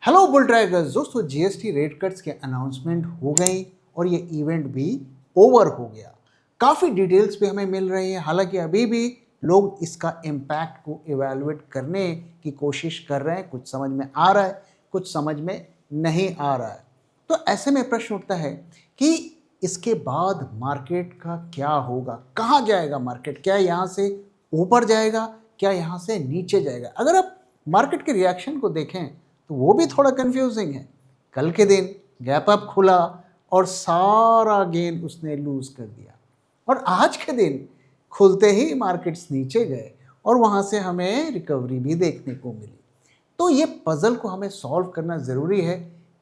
Hello bull trackers दोस्तों, GST rate cuts के announcement हो गई और ये इवेंट भी ओवर हो गया। काफ़ी डिटेल्स भी हमें मिल रही है, हालांकि अभी भी लोग इसका इम्पैक्ट को इवेलुएट करने की कोशिश कर रहे हैं। कुछ समझ में आ रहा है, कुछ समझ में नहीं आ रहा है। तो ऐसे में प्रश्न उठता है कि इसके बाद मार्केट का क्या होगा, कहाँ जाएगा मार्केट? क्या यहाँ से ऊपर जाएगा, क्या यहाँ से नीचे जाएगा? अगर आप मार्केट के रिएक्शन को देखें तो वो भी थोड़ा कंफ्यूजिंग है। कल के दिन गैप अप खुला और सारा गेन उसने लूज कर दिया, और आज के दिन खुलते ही मार्केट्स नीचे गए और वहाँ से हमें रिकवरी भी देखने को मिली। तो ये पजल को हमें सॉल्व करना ज़रूरी है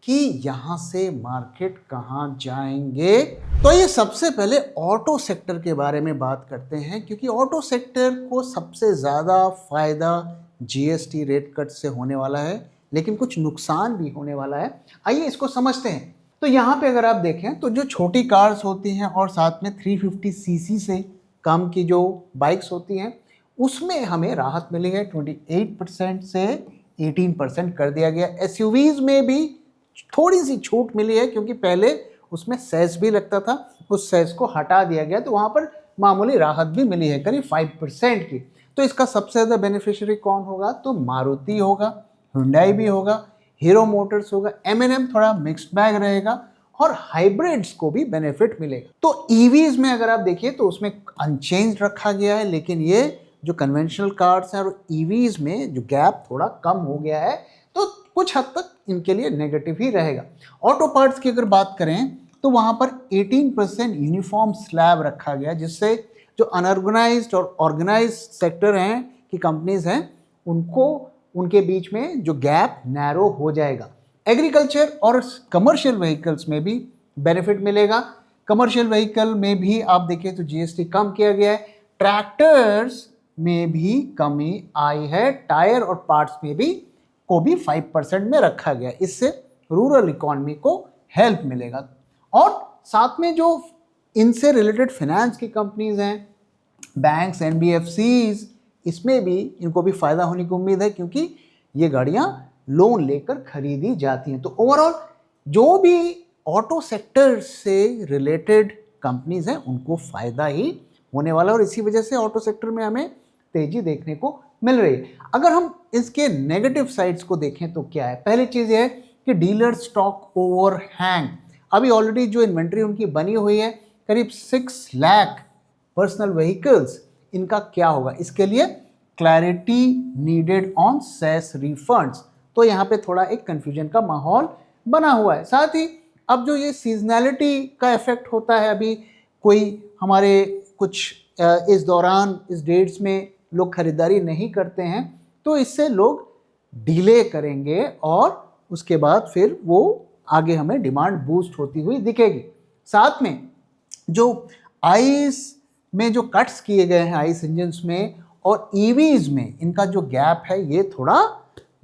कि यहाँ से मार्केट कहाँ जाएंगे। तो ये सबसे पहले ऑटो सेक्टर के बारे में बात करते हैं, क्योंकि ऑटो सेक्टर को सबसे ज़्यादा फ़ायदा जीएसटी रेट कट से होने वाला है, लेकिन कुछ नुकसान भी होने वाला है। आइए इसको समझते हैं। तो यहाँ पे अगर आप देखें तो जो छोटी कार्स होती हैं और साथ में 350 सीसी से कम की जो बाइक्स होती हैं, उसमें हमें राहत मिली है। 28% से 18% कर दिया गया। एसयूवीज में भी थोड़ी सी छूट मिली है, क्योंकि पहले उसमें सेस भी लगता था, उस सेस को हटा दिया गया, तो वहाँ पर मामूली राहत भी मिली है, करीब 5% की। तो इसका सबसे ज़्यादा बेनिफिशियरी कौन होगा? तो मारुति होगा, हुंडई भी होगा, हीरो मोटर्स होगा, एम&एम थोड़ा मिक्स्ड बैग रहेगा, और हाइब्रिड्स को भी बेनिफिट मिलेगा। तो ईवीज में अगर आप देखिए तो उसमें अनचेंज रखा गया है, लेकिन ये जो कन्वेंशनल कार्स हैं और ईवीज में जो गैप थोड़ा कम हो गया है, तो कुछ हद तक इनके लिए नेगेटिव ही रहेगा। ऑटो पार्ट्स की अगर बात करें तो वहाँ पर 18% यूनिफॉर्म स्लैब रखा गया, जिससे जो अनऑर्गेनाइज्ड और ऑर्गेनाइज्ड सेक्टर हैं की कंपनीज हैं, उनको उनके बीच में जो गैप नैरो हो जाएगा। एग्रीकल्चर और कमर्शियल व्हीकल्स में भी बेनिफिट मिलेगा। कमर्शियल व्हीकल में भी आप देखें तो जीएसटी कम किया गया है। ट्रैक्टर्स में भी कमी आई है। टायर और पार्ट्स में भी 5% में रखा गया। इससे रूरल इकोनॉमी को हेल्प मिलेगा। और साथ में जो इनसे रिलेटेड फाइनेंस की कंपनीज हैं, बैंक्स, एनबीएफसीज, इसमें भी इनको भी फायदा होने की उम्मीद है, क्योंकि ये गाड़ियां लोन लेकर खरीदी जाती हैं। तो ओवरऑल जो भी ऑटो सेक्टर से रिलेटेड कंपनीज हैं, उनको फायदा ही होने वाला है, और इसी वजह से ऑटो सेक्टर में हमें तेजी देखने को मिल रही है। अगर हम इसके नेगेटिव साइड्स को देखें तो क्या है? पहली चीज़ यह है कि डीलर स्टॉक ओवरहैंग। अभी ऑलरेडी जो इन्वेंट्री उनकी बनी हुई है करीब 6 लाख पर्सनल व्हीकल्स, इनका क्या होगा? इसके लिए clarity needed on cess refunds. तो यहाँ पे थोड़ा एक कंफ्यूजन का माहौल बना हुआ है। साथ ही अब जो ये सीजनैलिटी का इफेक्ट होता है, अभी कोई हमारे कुछ इस दौरान इस डेट्स में लोग खरीदारी नहीं करते हैं, तो इससे लोग डिले करेंगे और उसके बाद फिर वो आगे हमें डिमांड बूस्ट होती हुई दिखेगी। साथ में जो आइस में जो कट्स किए गए हैं आइस इंजन्स में और ईवीज में, इनका जो गैप है ये थोड़ा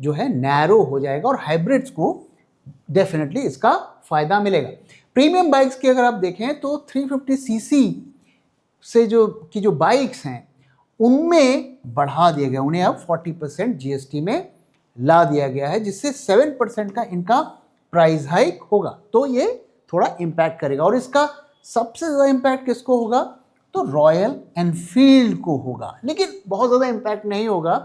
जो है नैरो हो जाएगा, और हाइब्रिड्स को डेफिनेटली इसका फायदा मिलेगा। प्रीमियम बाइक्स की अगर आप देखें तो 350 सीसी से जो बाइक्स हैं उनमें बढ़ा दिया गया, उन्हें अब 40% जीएसटी में ला दिया गया है, जिससे 7% का इनका प्राइस हाइक होगा। तो ये थोड़ा इम्पैक्ट करेगा, और इसका सबसे ज़्यादा इम्पैक्ट किसको होगा? तो रॉयल एनफील्ड को होगा। लेकिन बहुत ज़्यादा इम्पैक्ट नहीं होगा,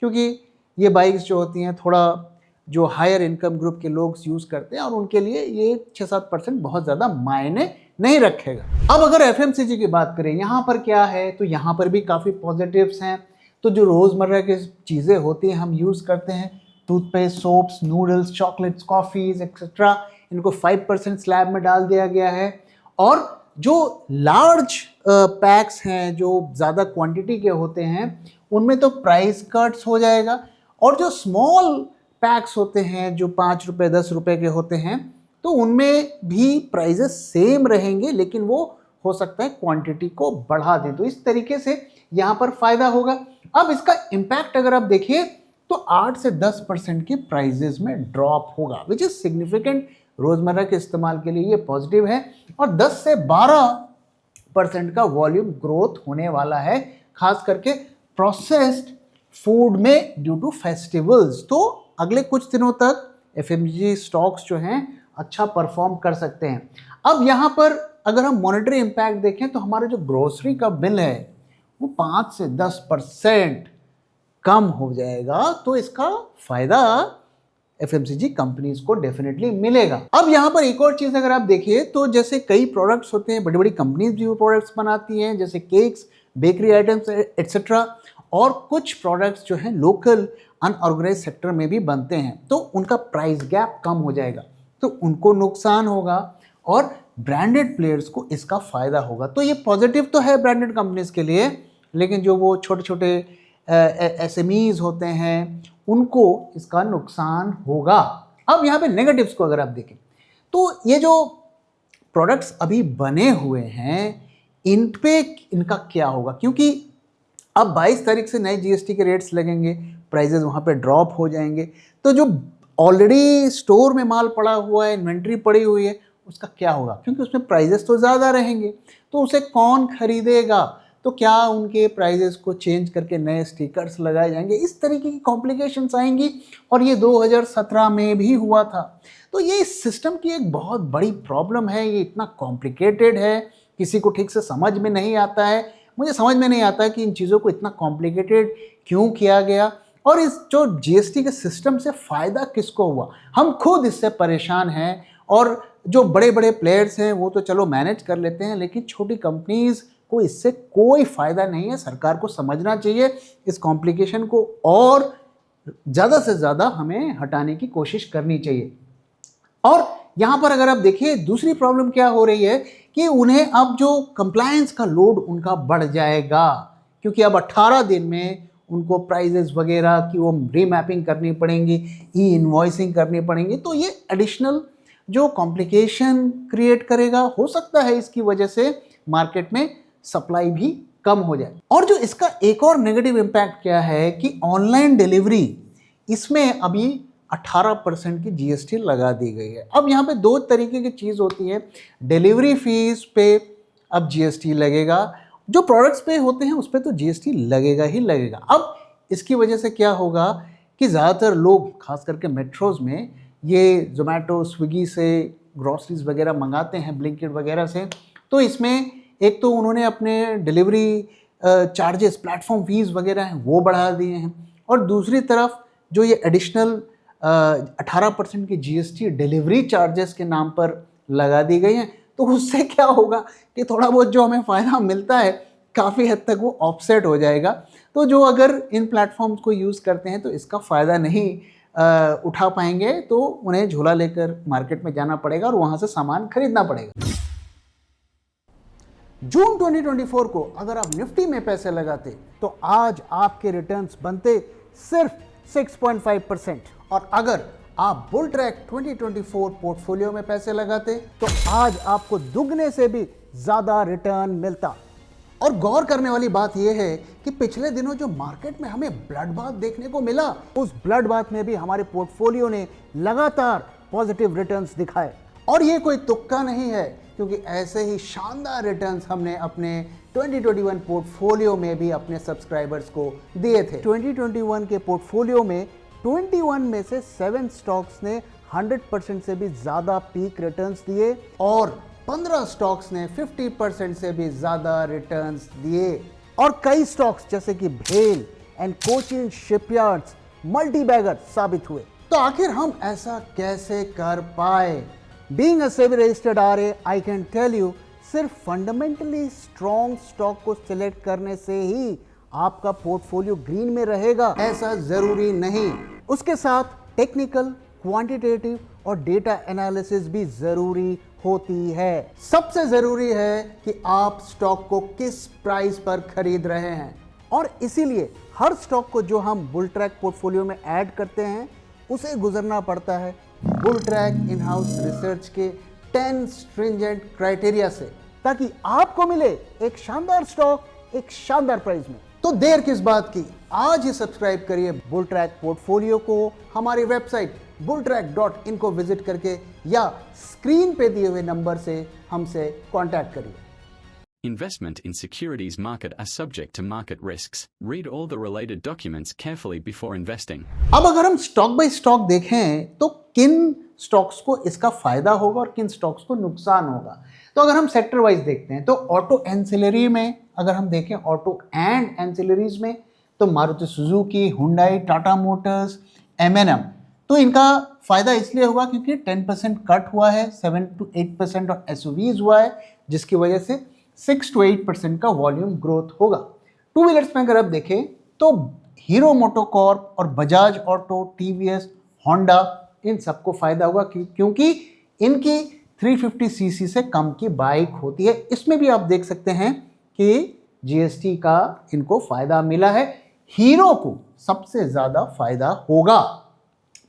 क्योंकि ये बाइक्स जो होती हैं थोड़ा जो हायर इनकम ग्रुप के लोग यूज़ करते हैं, और उनके लिए ये 6-7% बहुत ज़्यादा मायने नहीं रखेगा। अब अगर एफएमसीजी की बात करें, यहाँ पर क्या है? तो यहाँ पर भी काफ़ी पॉजिटिव्स हैं। तो जो रोज़मर्रा की चीज़ें होती हैं, हम यूज़ करते हैं, toothpaste, soaps, noodles, chocolates, coffees etcetera, इनको 5% स्लैब में डाल दिया गया है। और जो लार्ज पैक्स हैं, जो ज़्यादा क्वांटिटी के होते हैं, उनमें तो प्राइस कट्स हो जाएगा। और जो स्मॉल पैक्स होते हैं, जो 5 रुपये 10 रुपये के होते हैं, तो उनमें भी प्राइजेस सेम रहेंगे, लेकिन वो हो सकता है क्वांटिटी को बढ़ा दें। तो इस तरीके से यहाँ पर फायदा होगा। अब इसका इम्पैक्ट अगर आप देखिए तो 8 से 10% की प्राइजेस में ड्रॉप होगा, विच इज सिग्निफिकेंट। रोजमर्रा के इस्तेमाल के लिए ये पॉजिटिव है। और 10 से 12% का वॉल्यूम ग्रोथ होने वाला है, खास करके प्रोसेस्ड फूड में ड्यू टू फेस्टिवल्स। तो अगले कुछ दिनों तक एफएमसीजी स्टॉक्स जो हैं अच्छा परफॉर्म कर सकते हैं। अब यहाँ पर अगर हम मॉनेटरी इम्पैक्ट देखें तो हमारा जो ग्रोसरी का बिल है वो 5 से 10% कम हो जाएगा, तो इसका फायदा एफएमसीजी कंपनीज को डेफिनेटली मिलेगा। अब यहाँ पर एक और चीज अगर आप देखिए तो जैसे कई प्रोडक्ट्स होते हैं, बड़ी बड़ी कंपनीज भी वो प्रोडक्ट्स बनाती हैं, जैसे केक्स, बेकरी आइटम्स एट्सेट्रा, और कुछ प्रोडक्ट्स जो हैं लोकल अनऑर्गेनाइज सेक्टर में भी बनते हैं, तो उनका प्राइस गैप कम हो जाएगा, तो उनको नुकसान होगा और ब्रांडेड प्लेयर्स को इसका फायदा होगा। तो ये पॉजिटिव तो है ब्रांडेड कंपनीज के लिए, लेकिन जो वो छोटे छोटे एसएमईज होते हैं उनको इसका नुकसान होगा। अब यहाँ पे नेगेटिव्स को अगर आप देखें तो ये जो प्रोडक्ट्स अभी बने हुए हैं इन पे इनका क्या होगा, क्योंकि अब 22 तारीख से नए जीएसटी के रेट्स लगेंगे, प्राइजेस वहाँ पे ड्रॉप हो जाएंगे, तो जो ऑलरेडी स्टोर में माल पड़ा हुआ है, इन्वेंट्री पड़ी हुई है, उसका क्या होगा, क्योंकि उसमें प्राइजेस तो ज़्यादा रहेंगे, तो उसे कौन खरीदेगा, तो क्या उनके प्राइजेस को चेंज करके नए स्टिकर्स लगाए जाएंगे, इस तरीके की कॉम्प्लिकेशंस आएंगी। और ये 2017 में भी हुआ था। तो ये इस सिस्टम की एक बहुत बड़ी प्रॉब्लम है, ये इतना कॉम्प्लिकेटेड है, किसी को ठीक से समझ में नहीं आता है। मुझे समझ में नहीं आता कि इन चीज़ों को इतना कॉम्प्लिकेटेड क्यों किया गया, और इस जो जीएसटी के सिस्टम से फ़ायदा किसको हुआ। हम खुद इससे परेशान हैं, और जो बड़े बड़े प्लेयर्स हैं वो तो चलो मैनेज कर लेते हैं, लेकिन छोटी कंपनीज़ को इससे कोई फ़ायदा नहीं है। सरकार को समझना चाहिए इस कॉम्प्लिकेशन को, और ज़्यादा से ज़्यादा हमें हटाने की कोशिश करनी चाहिए। और यहाँ पर अगर आप देखिए दूसरी प्रॉब्लम क्या हो रही है कि उन्हें अब जो कंप्लायंस का लोड उनका बढ़ जाएगा, क्योंकि अब 18 दिन में उनको प्राइजेस वगैरह की वो रीमैपिंग करनी पड़ेंगी, ई इनवॉइसिंग करनी पड़ेंगी, तो ये एडिशनल जो कॉम्प्लिकेशन क्रिएट करेगा। हो सकता है इसकी वजह से मार्केट में सप्लाई भी कम हो जाए। और जो इसका एक और नेगेटिव इम्पैक्ट क्या है कि ऑनलाइन डिलीवरी, इसमें अभी 18% की जीएसटी लगा दी गई है। अब यहाँ पे दो तरीके की चीज़ होती है, डिलीवरी फीस पे अब जीएसटी लगेगा, जो प्रोडक्ट्स पे होते हैं उस पर तो जीएसटी लगेगा ही लगेगा। अब इसकी वजह से क्या होगा कि ज़्यादातर लोग खास करके मेट्रोज़ में ये जोमेटो स्विगी से ग्रॉसरीज वगैरह मंगाते हैं, ब्लिंकिट वगैरह से, तो इसमें एक तो उन्होंने अपने डिलीवरी चार्जेस, प्लेटफॉर्म फीस वगैरह हैं वो बढ़ा दिए हैं, और दूसरी तरफ जो ये एडिशनल 18% की जीएसटी डिलीवरी चार्जेस के नाम पर लगा दी गई हैं। तो उससे क्या होगा कि थोड़ा बहुत जो हमें फ़ायदा मिलता है काफ़ी हद तक वो ऑफसेट हो जाएगा। तो जो अगर इन प्लेटफॉर्म्स को यूज़ करते हैं तो इसका फ़ायदा नहीं उठा पाएंगे, तो उन्हें झोला लेकर मार्केट में जाना पड़ेगा और वहाँ से सामान खरीदना पड़ेगा। जून 2024 को अगर आप निफ्टी में पैसे लगाते तो आज आपके रिटर्न्स बनते सिर्फ 6.5%, और अगर आप बुल ट्रैक 2024 पोर्टफोलियो में पैसे लगाते तो आज आपको दुगने से भी ज्यादा रिटर्न मिलता। और गौर करने वाली बात यह है कि पिछले दिनों जो मार्केट में हमें ब्लड बाथ देखने को मिला, उस ब्लड बाथ में भी हमारे पोर्टफोलियो ने लगातार पॉजिटिव रिटर्न्स दिखाए। और ये कोई तुक्का नहीं है, क्योंकि ऐसे ही शानदार रिटर्न्स हमने अपने 2021 पोर्टफोलियो में भी अपने सब्सक्राइबर्स को दिए थे। 2021 के पोर्टफोलियो में 21 में से 7 स्टॉक्स ने 100% से भी ज़्यादा पीक रिटर्न्स दिए, और 15 स्टॉक्स ने 50% से भी ज़्यादा रिटर्न्स दिए। और कई स्टॉक्स जैसे कि भेल and Cochin shipyards multibagger साबित हुए। तो आखिर हम ऐसा कैसे कर पाए? Being a SEBI registered RA, I can tell you, सिर्फ फंडामेंटली स्ट्रॉन्ग स्टॉक को सिलेक्ट करने से ही आपका पोर्टफोलियो ग्रीन में रहेगा, ऐसा जरूरी नहीं। उसके साथ टेक्निकल, क्वांटिटेटिव और डेटा एनालिसिस भी जरूरी होती है। सबसे जरूरी है कि आप स्टॉक को किस प्राइस पर खरीद रहे हैं, और इसीलिए हर स्टॉक को जो हम बुल ट्रैक पोर्टफोलियो में ऐड करते हैं उसे गुजरना पड़ता है bull track in house research के 10 स्ट्रिंजेंट क्राइटेरिया से, ताकि आपको मिले एक शानदार स्टॉक एक शानदार प्राइस में। तो देर किस बात की, आज ही सब्सक्राइब करिए बुल ट्रैक पोर्टफोलियो को हमारी वेबसाइट bulltrack.in को विजिट करके, या स्क्रीन पे दिए हुए नंबर से हमसे कांटेक्ट करिए। Investment in securities market are subject to market risks. Read all the related documents carefully before investing. अब अगर हम स्टॉक बाय स्टॉक देखें तो किन स्टॉक्स को इसका फायदा होगा और किन स्टॉक्स को नुकसान होगा, तो अगर हम सेक्टर वाइज देखते हैं तो ऑटो एंसिलरी में अगर हम देखें ऑटो एंड एंसिलरीज में तो Maruti Suzuki, Hyundai, Tata Motors, M, तो इनका फायदा इसलिए होगा क्योंकि 10% कट हुआ है, 7 to 8% और एसयूवीज हुआ है, जिसकी वजह से 6 to 8% का वॉल्यूम ग्रोथ होगा। टू व्हीलर्स में अगर आप देखें तो हीरो मोटोकॉर्प और बजाज ऑटो, टीवीएस, होंडा, इन सबको फायदा होगा क्योंकि इनकी 350 सीसी से कम की बाइक होती है। इसमें भी आप देख सकते हैं कि जीएसटी का इनको फायदा मिला है। हीरो को सबसे ज़्यादा फायदा होगा।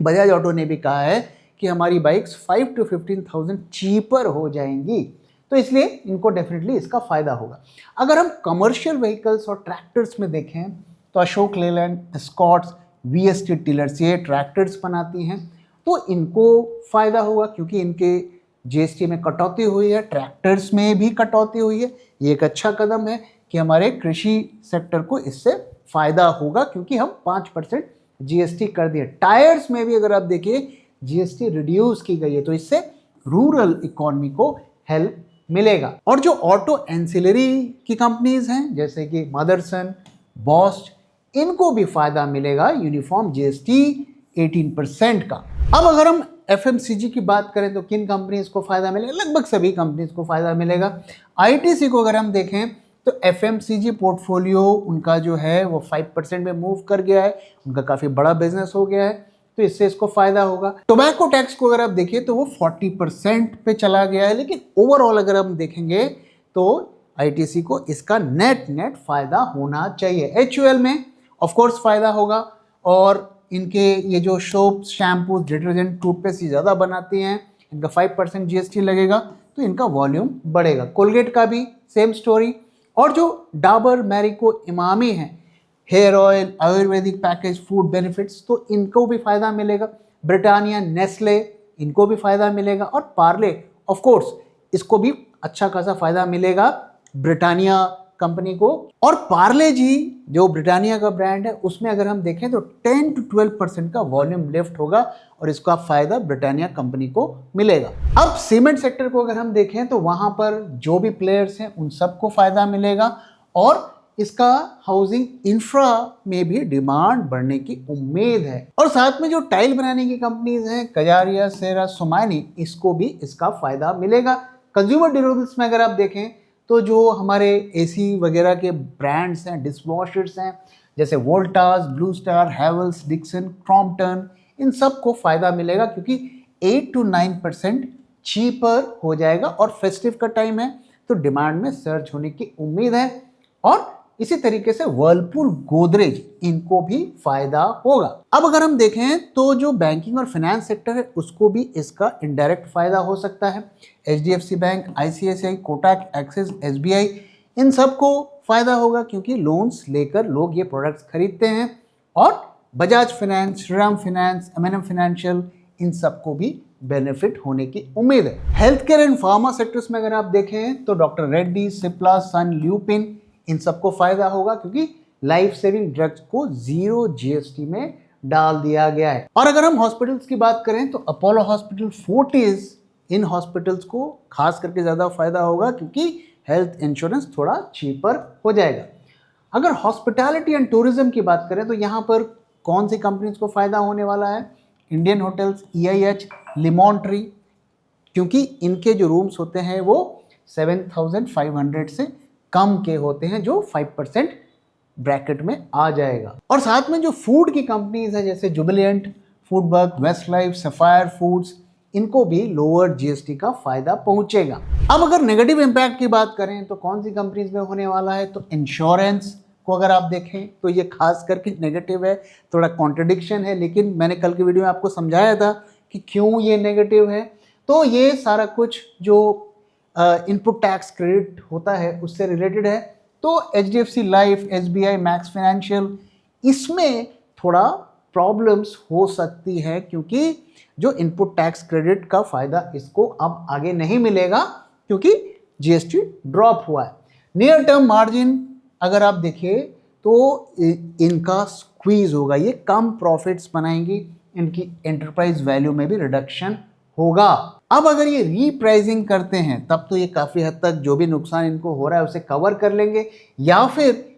बजाज ऑटो ने भी कहा है कि हमारी बाइक्स 5 to 15,000 चीपर हो जाएंगी, तो इसलिए इनको डेफिनेटली इसका फ़ायदा होगा। अगर हम कमर्शियल व्हीकल्स और ट्रैक्टर्स में देखें तो Ashok Leyland, Escorts, VST Tillers ये ट्रैक्टर्स बनाती हैं, तो इनको फ़ायदा होगा क्योंकि इनके जीएसटी में कटौती हुई है, ट्रैक्टर्स में भी कटौती हुई है। ये एक अच्छा कदम है कि हमारे कृषि सेक्टर को इससे फ़ायदा होगा क्योंकि हम 5% जीएसटी कर दिए। टायर्स में भी अगर आप देखिए जीएसटी रिड्यूस की गई है, तो इससे रूरल इकोनॉमी को हेल्प मिलेगा। और जो ऑटो एंसिलरी की कंपनीज हैं जैसे कि मदरसन, बॉस्च, इनको भी फायदा मिलेगा यूनिफॉर्म जीएसटी 18% का। अब अगर हम एफएमसीजी की बात करें तो किन कंपनीज को फायदा मिलेगा? लगभग सभी कंपनीज को फायदा मिलेगा। आईटीसी को अगर हम देखें तो एफएमसीजी पोर्टफोलियो उनका जो है वो 5% में मूव कर गया है, उनका काफ़ी बड़ा बिजनेस हो गया है, तो इससे इसको फायदा होगा। टोबैको टैक्स को अगर आप देखिए तो वो 40% पे चला गया है, लेकिन ओवरऑल अगर हम देखेंगे तो आईटीसी को इसका नेट फायदा होना चाहिए। एचयूएल में ऑफ कोर्स फायदा होगा और इनके ये जो सोप, शैम्पू, डिटर्जेंट, टूथपेस्ट ये ज़्यादा बनाती हैं, इनका 5% जीएसटी लगेगा तो इनका वॉल्यूम बढ़ेगा। कोलगेट का भी सेम स्टोरी। और जो डाबर, मैरिको, इमामी हैं, hair oil, Ayurvedic package, food benefits, तो इनको भी फ़ायदा मिलेगा। ब्रिटानिया, नेस्ले, इनको भी फ़ायदा मिलेगा। और पार्ले ऑफ कोर्स इसको भी अच्छा खासा फ़ायदा मिलेगा, ब्रिटानिया कंपनी को। और पार्ले जी जो ब्रिटानिया का ब्रांड है उसमें अगर हम देखें तो 10 to 12% का वॉल्यूम लिफ्ट होगा और इसका फायदा ब्रिटानिया कंपनी को मिलेगा। अब सीमेंट सेक्टर को अगर हम देखें तो वहां पर जो भी प्लेयर्स हैं उन सबको फायदा मिलेगा और इसका हाउसिंग इंफ्रा में भी डिमांड बढ़ने की उम्मीद है। और साथ में जो टाइल बनाने की कंपनीज हैं कजारिया, सेरा, सोमानी, इसको भी इसका फायदा मिलेगा। कंज्यूमर ड्यूरेबल्स में अगर आप देखें तो जो हमारे एसी वगैरह के ब्रांड्स हैं, डिशवॉशर्स हैं, जैसे Voltas, Blue Star, Havells, Dixon, Crompton, इन सब को फ़ायदा मिलेगा क्योंकि 8 to 9% चीपर हो जाएगा और फेस्टिव का टाइम है तो डिमांड में सर्च होने की उम्मीद है। और इसी तरीके से वर्लपूल, गोदरेज, इनको भी फायदा होगा। अब अगर हम देखें तो जो बैंकिंग और फाइनेंस सेक्टर है उसको भी इसका इनडायरेक्ट फायदा हो सकता है। HDFC bank, ICICI, Kotak, Axis, SBI, इन सबको फायदा होगा क्योंकि लोन्स लेकर लोग ये प्रोडक्ट्स खरीदते हैं। और Bajaj finance, Shriram finance, MNM financial, इन सबको भी बेनिफिट होने की उम्मीद है। Health care and pharma sectors में अगर आप देखें तो doctor Reddy, Cipla, Sun, Lupin, इन सबको फायदा होगा क्योंकि लाइफ सेविंग ड्रग्स को 0 जीएसटी में डाल दिया गया है। और अगर हम हॉस्पिटल्स की बात करें तो Apollo hospital, Fortis, in hospitals को खास करके ज़्यादा फायदा होगा क्योंकि हेल्थ इंश्योरेंस थोड़ा चीपर हो जाएगा। अगर हॉस्पिटैलिटी एंड टूरिज्म की बात करें तो यहाँ पर कौन सी कंपनीज को फायदा होने वाला है? इंडियन होटल्स, EIH, लिमॉन ट्री, क्योंकि इनके जो रूम्स होते हैं वो 7,500 से कम के होते हैं जो 5% ब्रैकेट में आ जाएगा। और साथ में जो फूड की कंपनीज है जैसे Jubilant, foodwork, Westlife, sapphire foods, इनको भी लोअर जीएसटी का फायदा पहुंचेगा। अब अगर नेगेटिव इम्पैक्ट की बात करें तो कौन सी कंपनीज में होने वाला है? तो इंश्योरेंस को अगर आप देखें तो ये खास करके नेगेटिव है, थोड़ा कॉन्ट्रडिक्शन है, लेकिन मैंने कल की वीडियो में आपको समझाया था कि क्यों ये नेगेटिव है। तो ये सारा कुछ जो इनपुट टैक्स क्रेडिट होता है उससे रिलेटेड है। तो HDFC life, SBI, max financial, इसमें थोड़ा प्रॉब्लम्स हो सकती है क्योंकि जो इनपुट टैक्स क्रेडिट का फ़ायदा इसको अब आगे नहीं मिलेगा क्योंकि जीएसटी ड्रॉप हुआ है। नियर टर्म मार्जिन अगर आप देखिए तो इनका स्क्वीज होगा, ये कम प्रॉफिट्स बनाएंगी, इनकी एंटरप्राइज वैल्यू में भी रिडक्शन होगा। अब अगर ये रीप्राइसिंग करते हैं तब तो ये काफ़ी हद तक जो भी नुकसान इनको हो रहा है उसे कवर कर लेंगे, या फिर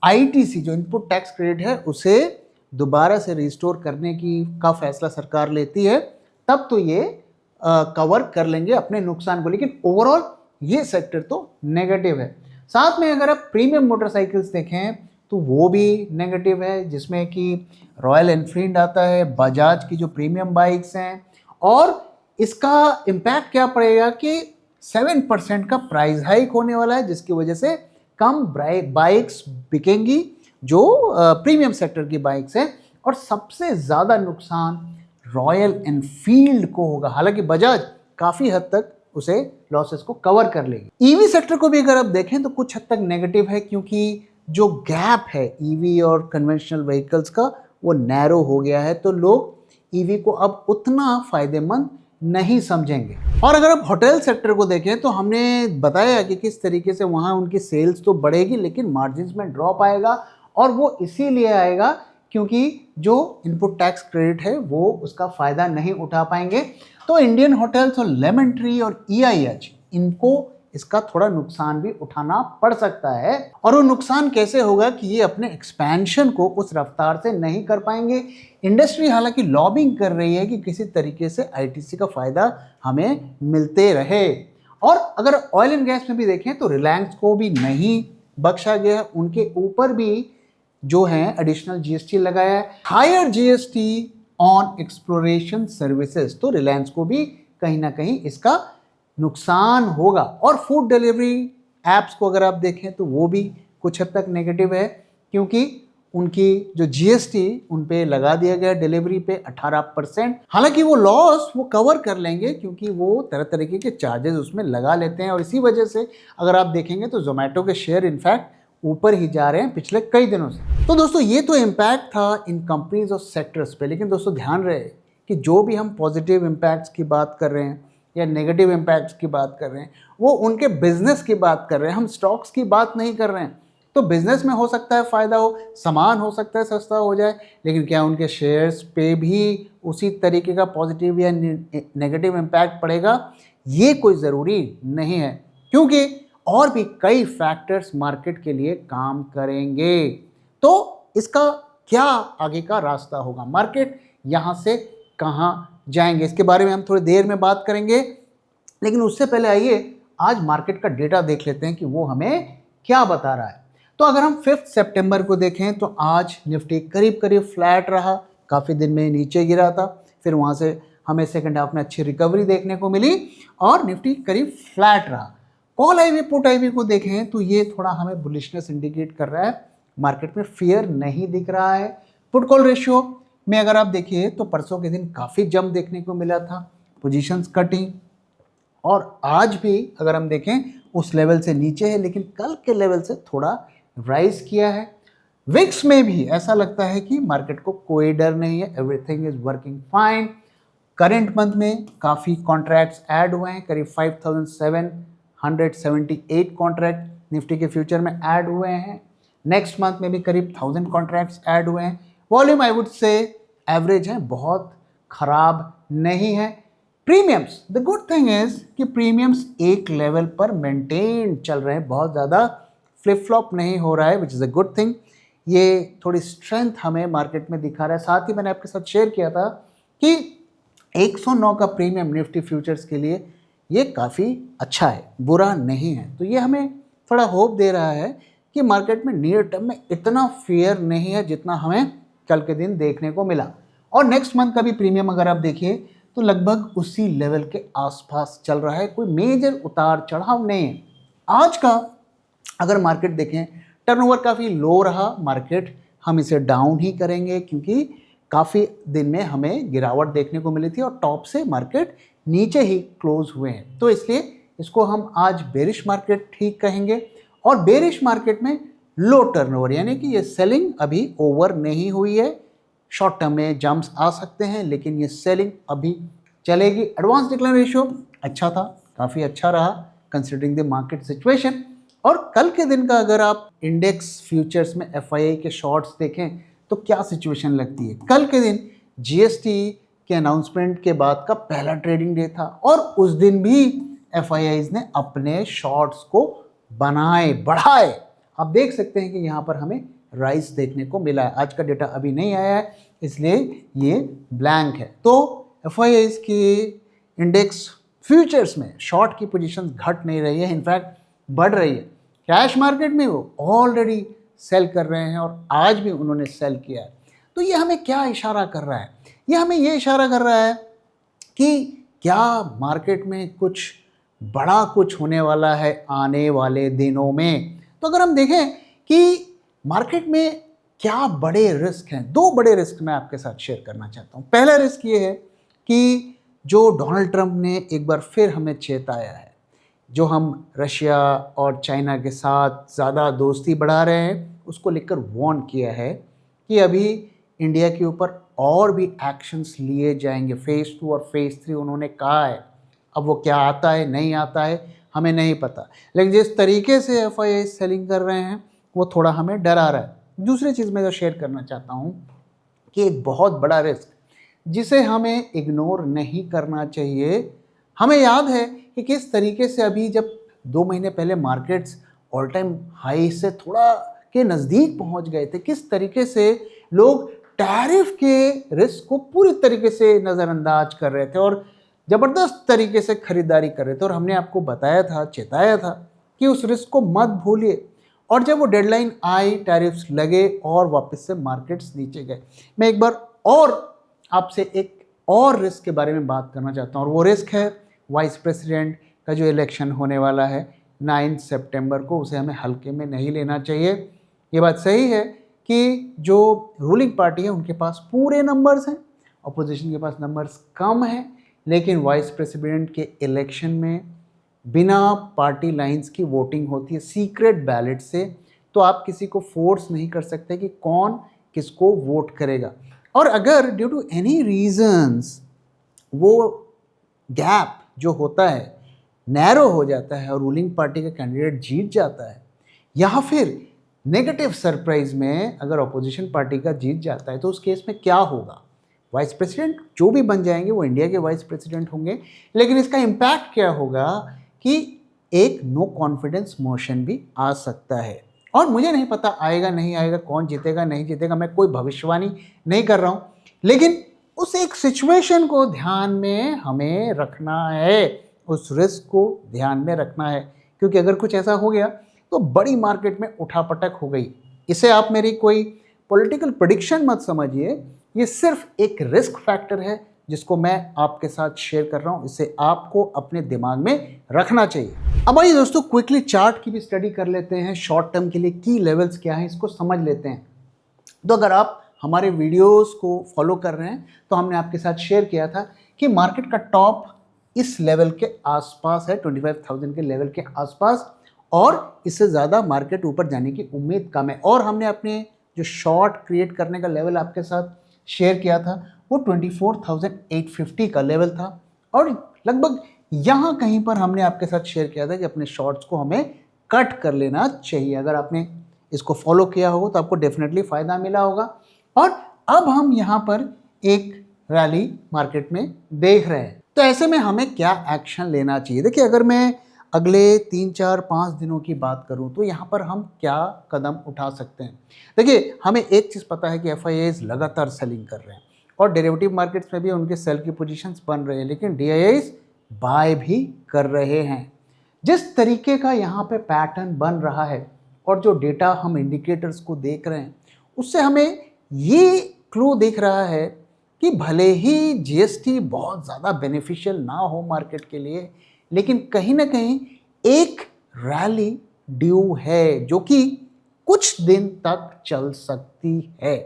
आईटीसी जो इनपुट टैक्स क्रेडिट है उसे दोबारा से रिस्टोर करने का फैसला सरकार लेती है, तब तो ये कवर कर लेंगे अपने नुकसान को। लेकिन ओवरऑल ये सेक्टर तो नेगेटिव है। साथ में अगर आप प्रीमियम मोटरसाइकिल्स देखें तो वो भी नेगेटिव है, जिसमें कि रॉयल एनफील्ड आता है, बजाज की जो प्रीमियम बाइक्स हैं, और इसका इम्पैक्ट क्या पड़ेगा कि 7% का प्राइस हाइक होने वाला है, जिसकी वजह से कम बाइक्स बिकेंगी जो प्रीमियम सेक्टर की बाइक्स हैं, और सबसे ज़्यादा नुकसान रॉयल एनफील्ड को होगा। हालांकि बजाज काफ़ी हद तक उसे लॉसेस को कवर कर लेगी। ईवी सेक्टर को भी अगर आप देखें तो कुछ हद तक नेगेटिव है, क्योंकि जो गैप है ईवी और कन्वेंशनल व्हीकल्स का वो नैरो हो गया है, तो लोग ईवी को अब उतना फायदेमंद नहीं समझेंगे। और अगर आप होटल सेक्टर को देखें तो हमने बताया कि किस तरीके से वहाँ उनकी सेल्स तो बढ़ेगी लेकिन मार्जिन्स में ड्रॉप आएगा, और वो इसीलिए आएगा क्योंकि जो इनपुट टैक्स क्रेडिट है वो उसका फ़ायदा नहीं उठा पाएंगे। तो इंडियन होटल्स और लेमन ट्री और EIH इनको इसका थोड़ा नुकसान भी उठाना पड़ सकता है। और वो नुकसान कैसे होगा कि ये अपने एक्सपेंशन को उस रफ्तार से नहीं कर पाएंगे। इंडस्ट्री हालांकि लॉबिंग कर रही है कि किसी तरीके से आईटीसी का फ़ायदा हमें मिलते रहे। और अगर ऑयल एंड गैस में भी देखें तो रिलायंस को भी नहीं बख्शा गया, उनके ऊपर भी जो है एडिशनल GST लगाया है, higher GST on exploration services, तो रिलायंस को भी कहीं ना कहीं इसका नुकसान होगा। और फूड डिलीवरी एप्स को अगर आप देखें तो वो भी कुछ हद तक नेगेटिव है, क्योंकि उनकी जो GST उन पे लगा दिया गया डिलीवरी पे 18%। हालांकि वो लॉस वो कवर कर लेंगे क्योंकि वो तरह तरीके के चार्जेस उसमें लगा लेते हैं, और इसी वजह से अगर आप देखेंगे तो जोमेटो के शेयर इनफैक्ट ऊपर ही जा रहे हैं पिछले कई दिनों से। तो दोस्तों ये तो इम्पैक्ट था इन कंपनीज और सेक्टर्स पे, लेकिन दोस्तों ध्यान रहे कि जो भी हम पॉजिटिव इम्पैक्ट्स की बात कर रहे हैं या नेगेटिव इम्पैक्ट्स की बात कर रहे हैं वो उनके बिजनेस की बात कर रहे हैं, हम स्टॉक्स की बात नहीं कर रहे हैं। तो बिजनेस में हो सकता है फ़ायदा हो, सामान हो सकता है सस्ता हो जाए, लेकिन क्या उनके शेयर्स पे भी उसी तरीके का पॉजिटिव या नेगेटिव इम्पैक्ट पड़ेगा, ये कोई ज़रूरी नहीं है, क्योंकि और भी कई फैक्टर्स मार्केट के लिए काम करेंगे। तो इसका क्या आगे का रास्ता होगा, मार्केट यहाँ से कहाँ जाएंगे, इसके बारे में हम थोड़ी देर में बात करेंगे। लेकिन उससे पहले आइए आज मार्केट का डेटा देख लेते हैं कि वो हमें क्या बता रहा है। तो अगर हम 5 सितंबर को देखें तो आज निफ्टी करीब करीब फ्लैट रहा, काफ़ी दिन में नीचे गिरा था, फिर वहाँ से हमें सेकंड हाफ में अच्छी रिकवरी देखने को मिली और निफ्टी करीब फ्लैट रहा। कॉल आईवी पुट आईवी को देखें तो ये थोड़ा हमें बुलिशनेस इंडिकेट कर रहा है, मार्केट में फियर नहीं दिख रहा है। पुट कॉल रेशियो में अगर आप देखिए तो परसों के दिन काफ़ी जंप देखने को मिला था, पोजीशंस कटिंग, और आज भी अगर हम देखें उस लेवल से नीचे है, लेकिन कल के लेवल से थोड़ा राइज किया है। विक्स में भी ऐसा लगता है कि मार्केट को कोई डर नहीं है, everything is working fine. Current month में काफ़ी कॉन्ट्रैक्ट्स ऐड हुए हैं, करीब 5778 कॉन्ट्रैक्ट निफ्टी के फ्यूचर में ऐड हुए हैं। नेक्स्ट मंथ में भी करीब 1000 कॉन्ट्रैक्ट्स ऐड हुए हैं। Volume I would say average है, बहुत ख़राब नहीं है। Premiums, the good thing is कि प्रीमियम्स एक लेवल पर मेंटेन चल रहे हैं, बहुत ज़्यादा फ्लिप फ्लॉप नहीं हो रहा है, which is a good thing. ये थोड़ी स्ट्रेंथ हमें मार्केट में दिखा रहा है। साथ ही मैंने आपके साथ शेयर किया था कि 109 का प्रीमियम निफ्टी फ्यूचर्स के लिए ये काफ़ी अच्छा है, बुरा नहीं है। तो ये हमें थोड़ा होप दे रहा है कि मार्केट में नियर टर्म में इतना फियर नहीं है जितना हमें कल के दिन देखने को मिला। और नेक्स्ट मंथ का भी प्रीमियम अगर आप देखिए तो लगभग उसी लेवल के आसपास चल रहा है, कोई मेजर उतार चढ़ाव नहीं है। आज का अगर मार्केट देखें, टर्नओवर काफ़ी लो रहा, मार्केट हम इसे डाउन ही करेंगे क्योंकि काफ़ी दिन में हमें गिरावट देखने को मिली थी और टॉप से मार्केट नीचे ही क्लोज हुए हैं, तो इसलिए इसको हम आज बेरिश मार्केट ठीक कहेंगे। और बेरिश मार्केट में लो टर्नओवर, यानी कि ये सेलिंग अभी ओवर नहीं हुई है। शॉर्ट टर्म में जंप्स आ सकते हैं लेकिन ये सेलिंग अभी चलेगी। एडवांस डिक्लाइन रेशियो अच्छा था, काफ़ी अच्छा रहा कंसिडरिंग द मार्केट सिचुएशन। और कल के दिन का अगर आप इंडेक्स फ्यूचर्स में एफआईआई के शॉर्ट्स देखें तो क्या सिचुएशन लगती है। कल के दिन जीएसटी के अनाउंसमेंट के बाद का पहला ट्रेडिंग डे था और उस दिन भी एफआईआईज ने अपने शॉर्ट्स को बढ़ाए। आप देख सकते हैं कि यहाँ पर हमें राइज देखने को मिला है। आज का डेटा अभी नहीं आया है इसलिए ये ब्लैंक है। तो एफआईआईज की इंडेक्स फ्यूचर्स में शॉर्ट की पोजीशन घट नहीं रही है, इनफैक्ट बढ़ रही है। कैश मार्केट में वो ऑलरेडी सेल कर रहे हैं और आज भी उन्होंने सेल किया है। तो ये हमें क्या इशारा कर रहा है? ये हमें ये इशारा कर रहा है कि क्या मार्केट में कुछ बड़ा कुछ होने वाला है आने वाले दिनों में। तो अगर हम देखें कि मार्केट में क्या बड़े रिस्क हैं, दो बड़े रिस्क मैं आपके साथ शेयर करना चाहता हूँ। पहला रिस्क ये है कि जो डोनाल्ड ट्रंप ने एक बार फिर हमें चेताया है, जो हम रशिया और चाइना के साथ ज़्यादा दोस्ती बढ़ा रहे हैं उसको लेकर वार्न किया है कि अभी इंडिया के ऊपर और भी एक्शंस लिए जाएंगे। फेज़ 2 और फेज़ 3 उन्होंने कहा है। अब वो क्या आता है नहीं आता है हमें नहीं पता, लेकिन जिस तरीके से एफआईआई सेलिंग कर रहे हैं वो थोड़ा हमें डरा रहा है। दूसरी चीज़ मैं जो शेयर करना चाहता हूँ कि एक बहुत बड़ा रिस्क जिसे हमें इग्नोर नहीं करना चाहिए। हमें याद है कि किस तरीके से अभी जब 2 महीने पहले मार्केट्स ऑल टाइम हाई से थोड़ा के नज़दीक पहुंच गए थे, किस तरीके से लोग टैरिफ के रिस्क को पूरी तरीके से नज़रअंदाज कर रहे थे और ज़बरदस्त तरीके से खरीदारी कर रहे थे। और हमने आपको बताया था, चेताया था कि उस रिस्क को मत भूलिए। और जब वो डेडलाइन आई, टैरिफ्स लगे और वापस से मार्केट्स नीचे गए। मैं एक बार और आपसे एक और रिस्क के बारे में बात करना चाहता हूँ और वो रिस्क है वाइस प्रेसिडेंट का जो इलेक्शन होने वाला है 9 सितंबर को। उसे हमें हल्के में नहीं लेना चाहिए। ये बात सही है कि जो रूलिंग पार्टी है उनके पास पूरे नंबर्स हैं, अपोजिशन के पास नंबर्स कम हैं, लेकिन वाइस प्रेसिडेंट के इलेक्शन में बिना पार्टी लाइंस की वोटिंग होती है, सीक्रेट बैलेट से। तो आप किसी को फोर्स नहीं कर सकते कि कौन किसको वोट करेगा। और अगर ड्यू टू एनी रीजंस वो गैप जो होता है नैरो हो जाता है और रूलिंग पार्टी का कैंडिडेट जीत जाता है, या फिर नेगेटिव सरप्राइज में अगर अपोजिशन पार्टी का जीत जाता है, तो उस केस में क्या होगा? वाइस प्रेसिडेंट जो भी बन जाएंगे वो इंडिया के वाइस प्रेसिडेंट होंगे, लेकिन इसका इम्पैक्ट क्या होगा कि एक नो कॉन्फिडेंस मोशन भी आ सकता है। और मुझे नहीं पता आएगा नहीं आएगा, कौन जीतेगा नहीं जीतेगा, मैं कोई भविष्यवाणी नहीं कर रहा हूँ, लेकिन उस एक सिचुएशन को ध्यान में हमें रखना है, उस रिस्क को ध्यान में रखना है, क्योंकि अगर कुछ ऐसा हो गया तो बड़ी मार्केट में उठापटक हो गई। इसे आप मेरी कोई पॉलिटिकल प्रेडिक्शन मत समझिए, ये सिर्फ एक रिस्क फैक्टर है जिसको मैं आपके साथ शेयर कर रहा हूँ। इसे आपको अपने दिमाग में रखना चाहिए। अब आइए दोस्तों क्विकली चार्ट की भी स्टडी कर लेते हैं। शॉर्ट टर्म के लिए की लेवल्स क्या हैं इसको समझ लेते हैं। तो अगर आप हमारे वीडियोस को फॉलो कर रहे हैं तो हमने आपके साथ शेयर किया था कि मार्केट का टॉप इस लेवल के आसपास है, 25,000 के लेवल के आसपास, और इससे ज़्यादा मार्केट ऊपर जाने की उम्मीद कम है। और हमने अपने जो शॉर्ट क्रिएट करने का लेवल आपके साथ शेयर किया था वो 24,850 का लेवल था, और लगभग यहाँ कहीं पर हमने आपके साथ शेयर किया था कि अपने शॉर्ट्स को हमें कट कर लेना चाहिए। अगर आपने इसको फॉलो किया होगा तो आपको डेफिनेटली फ़ायदा मिला होगा। और अब हम यहाँ पर एक रैली मार्केट में देख रहे हैं, तो ऐसे में हमें क्या एक्शन लेना चाहिए? देखिए, अगर मैं अगले 3, 4, 5 दिनों की बात करूं तो यहाँ पर हम क्या कदम उठा सकते हैं। देखिए, हमें एक चीज़ पता है कि एफआईआईज लगातार सेलिंग कर रहे हैं और डेरिवेटिव मार्केट्स में भी उनके सेल की पोजीशंस बन रहे हैं, लेकिन डीआईआईज बाय भी कर रहे हैं। जिस तरीके का यहाँ पे पैटर्न बन रहा है और जो डेटा हम इंडिकेटर्स को देख रहे हैं उससे हमें ये क्लू दिख रहा है कि भले ही जीएसटी बहुत ज़्यादा बेनिफिशियल ना हो मार्केट के लिए, लेकिन कहीं ना कहीं एक रैली ड्यू है जो कि कुछ दिन तक चल सकती है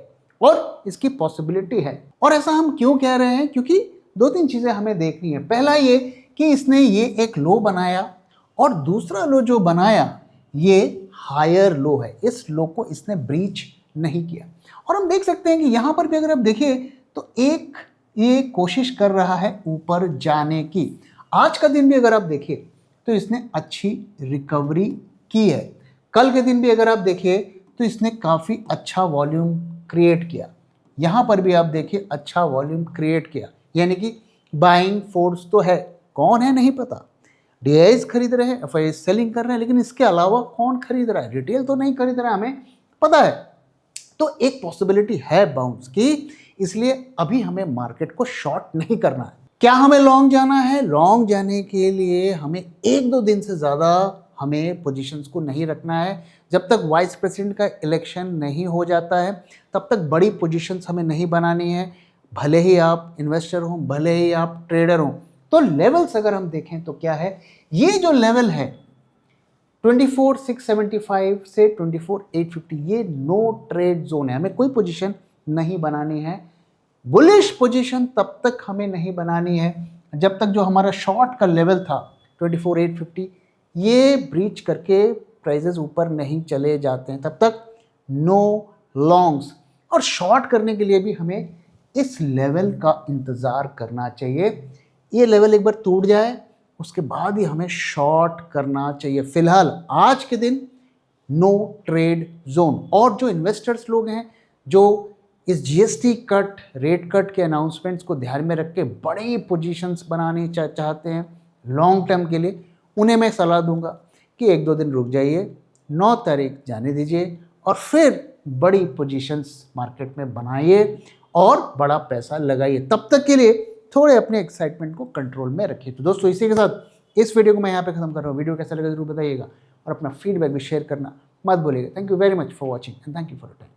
और इसकी पॉसिबिलिटी है। और ऐसा हम क्यों कह रहे हैं? क्योंकि 2-3 चीज़ें हमें देखनी है। पहला ये कि इसने ये एक लो बनाया और दूसरा लो जो बनाया ये हायर लो है, इस लो को इसने ब्रीच नहीं किया। और हम देख सकते हैं कि यहाँ पर भी अगर आप देखिए तो एक ये कोशिश कर रहा है ऊपर जाने की। आज का दिन भी अगर आप देखिए तो इसने अच्छी रिकवरी की है। कल के दिन भी अगर आप देखिए तो इसने काफ़ी अच्छा वॉल्यूम क्रिएट किया, यहाँ पर भी आप देखिए अच्छा वॉल्यूम क्रिएट किया, यानी कि बाइंग फोर्स तो है। कौन है नहीं पता, डीआईज खरीद रहे हैं, एफआईआई सेलिंग कर रहे हैं, लेकिन इसके अलावा कौन खरीद रहा है? रिटेल तो नहीं खरीद रहा है, हमें पता है। तो एक पॉसिबिलिटी है बाउंस की, इसलिए अभी हमें मार्केट को शॉर्ट नहीं करना है। क्या हमें लॉन्ग जाना है? लॉन्ग जाने के लिए हमें 1-2 दिन से ज़्यादा हमें पोजीशंस को नहीं रखना है। जब तक वाइस प्रेसिडेंट का इलेक्शन नहीं हो जाता है तब तक बड़ी पोजीशंस हमें नहीं बनानी है, भले ही आप इन्वेस्टर हो, भले ही आप ट्रेडर हो। तो लेवल्स अगर हम देखें तो क्या है, ये जो लेवल है 24,675 से 24,850, ये नो ट्रेड जोन है, हमें कोई पोजीशन नहीं बनानी है। बुलिश पोजीशन तब तक हमें नहीं बनानी है जब तक जो हमारा शॉर्ट का लेवल था 24,850 ये ब्रीच करके प्राइजेस ऊपर नहीं चले जाते हैं, तब तक नो लॉन्ग्स। और शॉर्ट करने के लिए भी हमें इस लेवल का इंतज़ार करना चाहिए। ये लेवल एक बार टूट जाए उसके बाद ही हमें शॉर्ट करना चाहिए। फिलहाल आज के दिन नो ट्रेड जोन। और जो इन्वेस्टर्स लोग हैं जो इस जीएसटी कट, रेट कट के अनाउंसमेंट्स को ध्यान में रख के बड़ी पोजीशंस बनाने चाहते हैं लॉन्ग टर्म के लिए, उन्हें मैं सलाह दूंगा कि 1-2 दिन रुक जाइए, 9 तारीख जाने दीजिए और फिर बड़ी पोजीशंस मार्केट में बनाइए और बड़ा पैसा लगाइए। तब तक के लिए थोड़े अपने एक्साइटमेंट को कंट्रोल में रखिए। तो दोस्तों इसी के साथ इस वीडियो को मैं यहाँ पे खत्म कर रहा हूँ। वीडियो कैसा लगा जरूर बताइएगा और अपना फीडबैक भी शेयर करना मत भूलिएगा। Thank you very much for watching and thank you for your time.